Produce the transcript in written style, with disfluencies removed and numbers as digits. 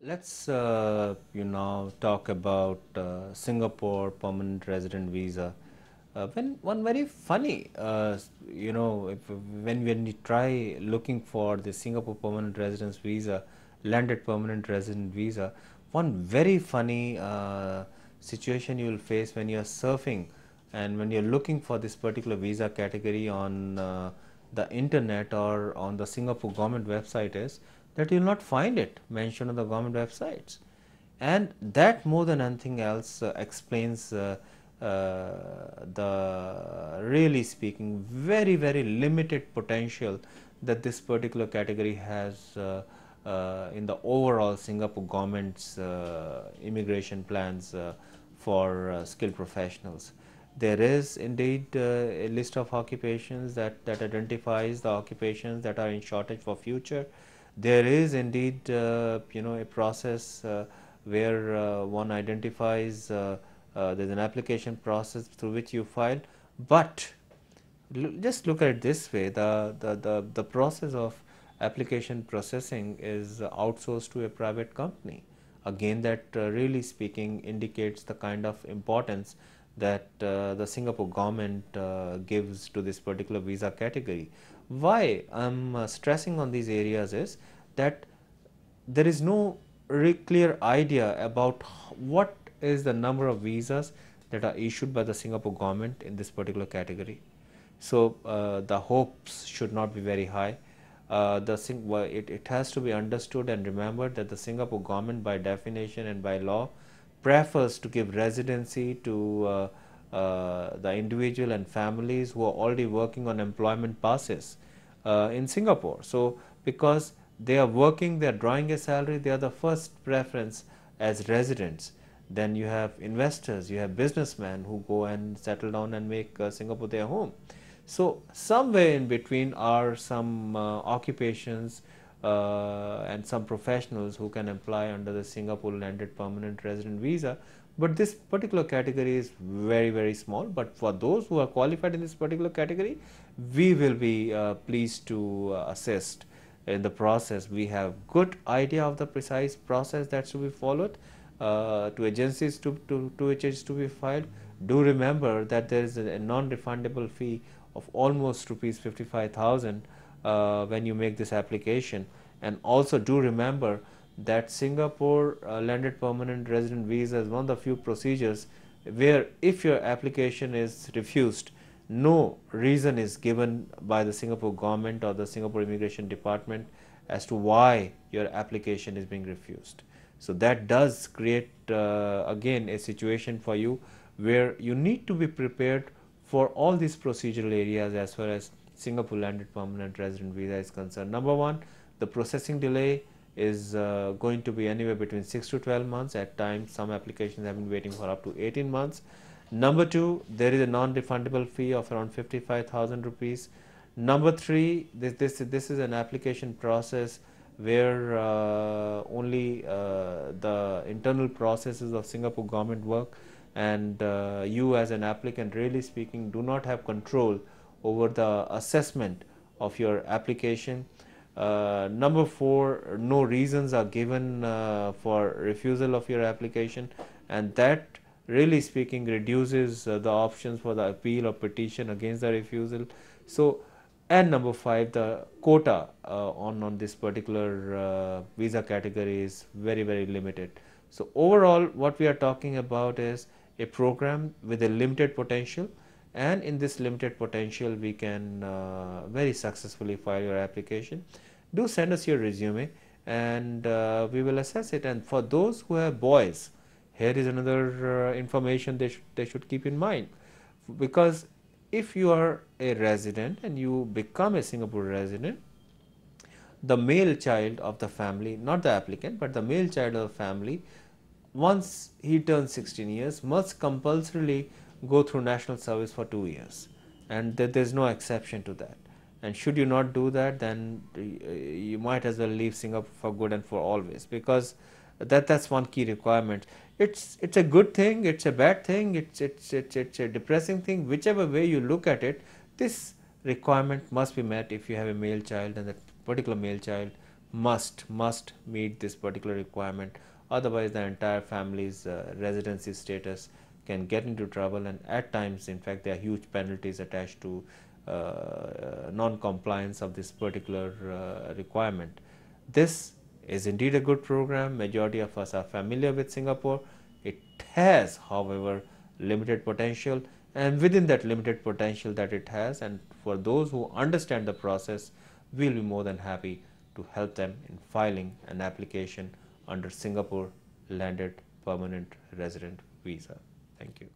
Let's talk about Singapore permanent resident visa. When one very funny, when you try looking for the Singapore permanent residence visa, landed permanent resident visa, one very funny situation you will face when you are surfing and when you're looking for this particular visa category on the internet or on the Singapore government website is that you will not find it mentioned on the government websites, and that more than anything else explains the really speaking very limited potential that this particular category has in the overall Singapore government's immigration plans for skilled professionals. There is indeed a list of occupations that identifies the occupations that are in shortage for future. There is indeed a process where one identifies there's an application process through which you file, but just look at it this way: the process of application processing is outsourced to a private company. Again, that really speaking indicates the kind of importance that the Singapore government gives to this particular visa category. Why I'm stressing on these areas is that there is no clear idea about what is the number of visas that are issued by the Singapore government in this particular category. So the hopes should not be very high. It has to be understood and remembered that the Singapore government, by definition and by law, prefers to give residency to the individual and families who are already working on employment passes in Singapore. So because they are working, they are drawing a salary, they are the first preference as residents. Then you have investors, you have businessmen who go and settle down and make Singapore their home. So somewhere in between are some occupations and some professionals who can apply under the Singapore landed permanent resident visa. But this particular category is very small. But for those who are qualified in this particular category, we will be pleased to assist in the process. We have good idea of the precise process that should be followed, to agencies to which it is to be filed. Do remember that there is a non-refundable fee of almost rupees 55,000 when you make this application. And also do remember that Singapore landed permanent resident visa is one of the few procedures where if your application is refused, no reason is given by the Singapore government or the Singapore Immigration Department as to why your application is being refused. So that does create again a situation for you where you need to be prepared for all these procedural areas as far as Singapore landed permanent resident visa is concerned. Number one, the processing delay is going to be anywhere between 6 to 12 months. At times, some applications have been waiting for up to 18 months. Number two, there is a non-refundable fee of around 55,000 rupees. Number three, this is an application process where only the internal processes of Singapore government work, and you as an applicant, really speaking, do not have control over the assessment of your application. Number four, no reasons are given for refusal of your application, and that really speaking reduces the options for the appeal or petition against the refusal. So, and number five, the quota on this particular visa category is very limited. So overall, what we are talking about is a program with a limited potential, and in this limited potential we can very successfully file your application. Do send us your resume and we will assess it. And for those who have boys, here is another information they should keep in mind, because if you are a resident and you become a Singapore resident, the male child of the family, not the applicant, but the male child of the family, once he turns 16 years, must compulsorily go through national service for 2 years, and there is no exception to that. And should you not do that, then you might as well leave Singapore for good and for always, because that's one key requirement. It's a good thing, it's a bad thing, it's a depressing thing, whichever way you look at it. This requirement must be met if you have a male child, and that particular male child must meet this particular requirement. Otherwise the entire family's residency status can get into trouble, and at times in fact there are huge penalties attached to non-compliance of this particular requirement. This is indeed a good program. Majority of us are familiar with Singapore. It has, however, limited potential, and within that limited potential that it has, and for those who understand the process, we'll be more than happy to help them in filing an application under Singapore Landed Permanent Resident Visa. Thank you.